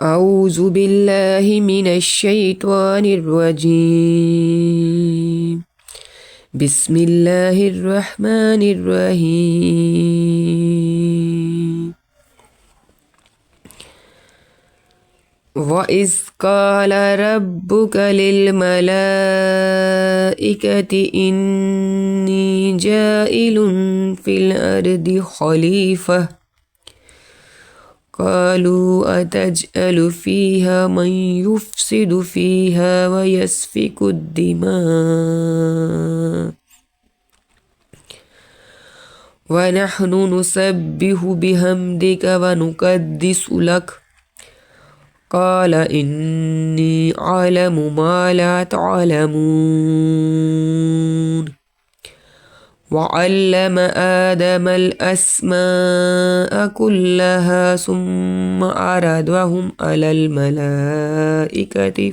أعوذ بالله من الشيطان الرجيم. بسم الله الرحمن الرحيم. وإذ قال ربك للملائكة إني جائل في الأرض خليفة قالوا أتجعل فيها من يفسد فيها ويسفك الدماء ونحن نسبح بحمدك ونقدس لك قال إني أعلم ما لا تعلمون وعلم آدم الأسماء كلها ثم عرضهم على الملائكة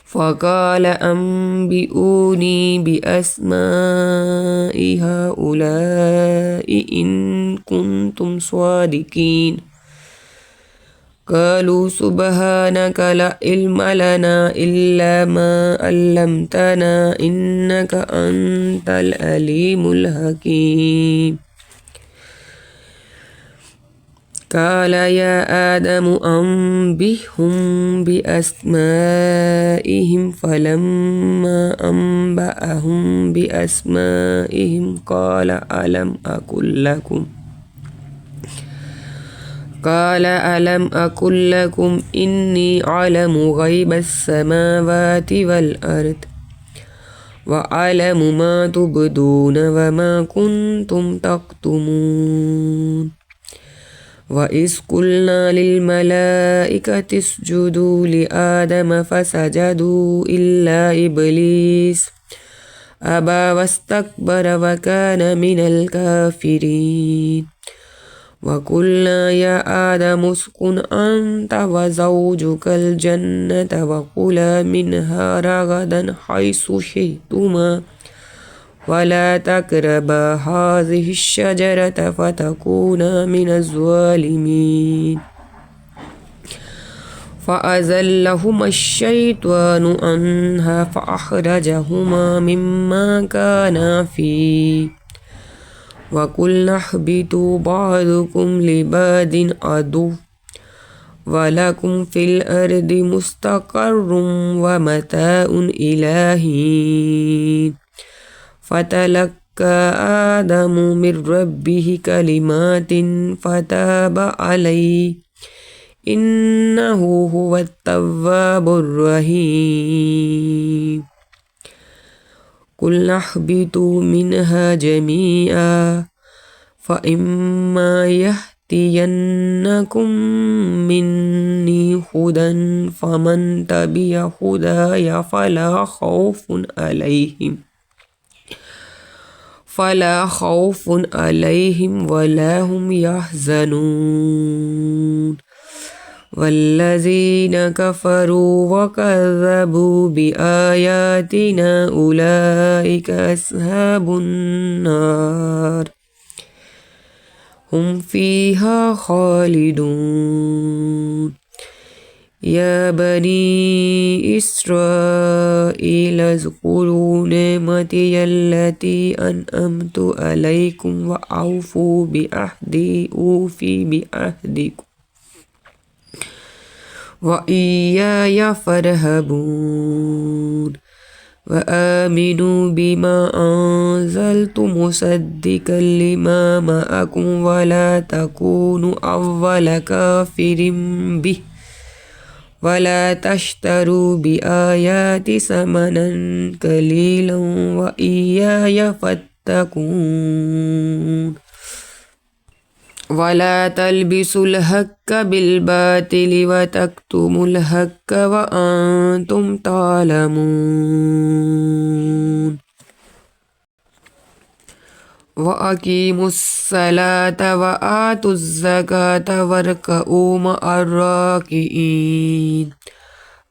فقال أنبئوني بأسماء هؤلاء إن كنتم صادقين قالوا سبحانك لا علم لنا إلا ما علمتنا إنك أنت العليم الحكيم قال يا آدم أنبئهم بأسمائهم فلما أنبأهم بأسمائهم قال ألم أقل لكم إني أعلم غيب السماوات والأرض وأعلم ما تبدون وما كنتم تكتمون وإذ قلنا للملائكة اسجدوا لآدم فسجدوا إلا إبليس أبى واستكبر وكان من الكافرين وقلنا يا آدم اسكن أنت وزوجك الجنة وكلا منها رغدا حيث شئتما ولا تقربا هذه الشجرة فتكونا من الظالمين فأزلهما الشيطان عنها فأخرجهما مما كانا فيه وقلنا اهبطوا بعضكم لبعض عدو ولكم في الأرض مستقر ومتاع إلى حين فتلقى آدم من ربه كلمات فتاب عليه إنه هو التواب الرحيم قلنا اهبطوا منها جميعا فإما يأتينكم مني هدى فمن تبع هداي فلا خوف عليهم ولا هم يحزنون والذين كفروا وكذبوا بآياتنا أولئك أصحاب النار هم فيها خالدون يا بني إسرائيل اذكروا نعمتي التي أنعمت عليكم وأوفوا بعهدي أوفي بعهدكم وإياي فارهبون وآمنوا بما أنزلت مصدقا لما معكم ولا تكونوا أول كافر به ولا تشتروا بآياتي ثمنا قليلا وإياي فاتقون ولا تلبسوا الحق بالباطل وتكتموا الحق وأنتم تعلمون وأقيموا الصلاة وآتوا الزكاة واركعوا مع الراكعين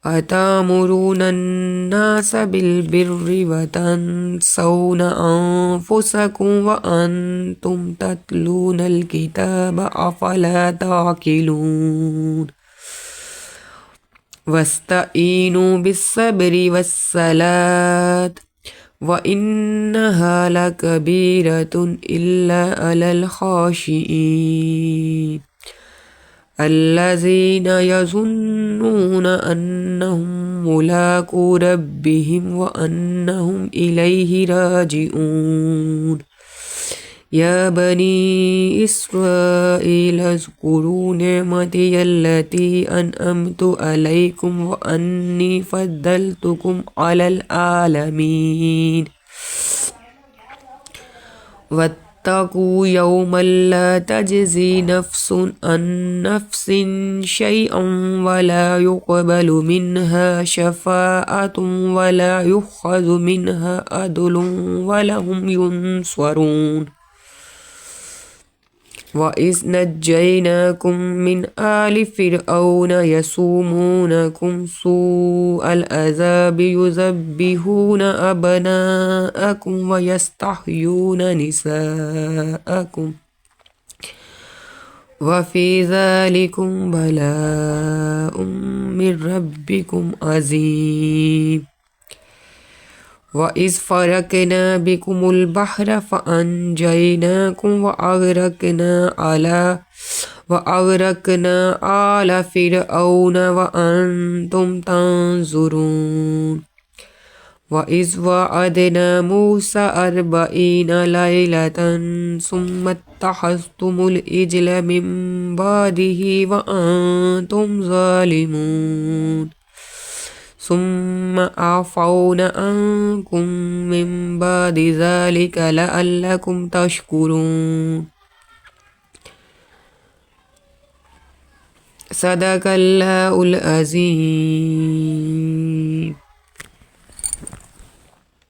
أتأمرون الناس بالبر وتنسون أنفسكم وأنتم تتلون الكتاب أفلا تعقلون واستعينوا بالصبر والصلاة وإنها لكبيرة إلا على الخاشعين الذين يظنون أنهم ملاقو ربهم وأنهم إليه راجعون يا بني إسرائيل اذكروا نعمتي التي أنعمت عليكم وأني فضلتكم على العالمين واتقوا يوما لا تجزي نفس عن نفس شيئا ولا يقبل منها شفاعة ولا يؤخذ منها عدل ولا هم ينصرون وإذ نجيناكم من آل فرعون يسومونكم سوء العذاب يذبحون أبناءكم ويستحيون نساءكم وفي ذلكم بلاء من ربكم عظيم وإذ فرقنا بكم البحر فأنجيناكم وأغرقنا آل فرعون وأنتم تنظرون وإذ وعدنا موسى 40 ليلة ثم اتخذتم العجل من بعده وأنتم ظالمون ثم عفونا عنكم من بعد ذلك لعلكم تشكرون صدق الله العظيم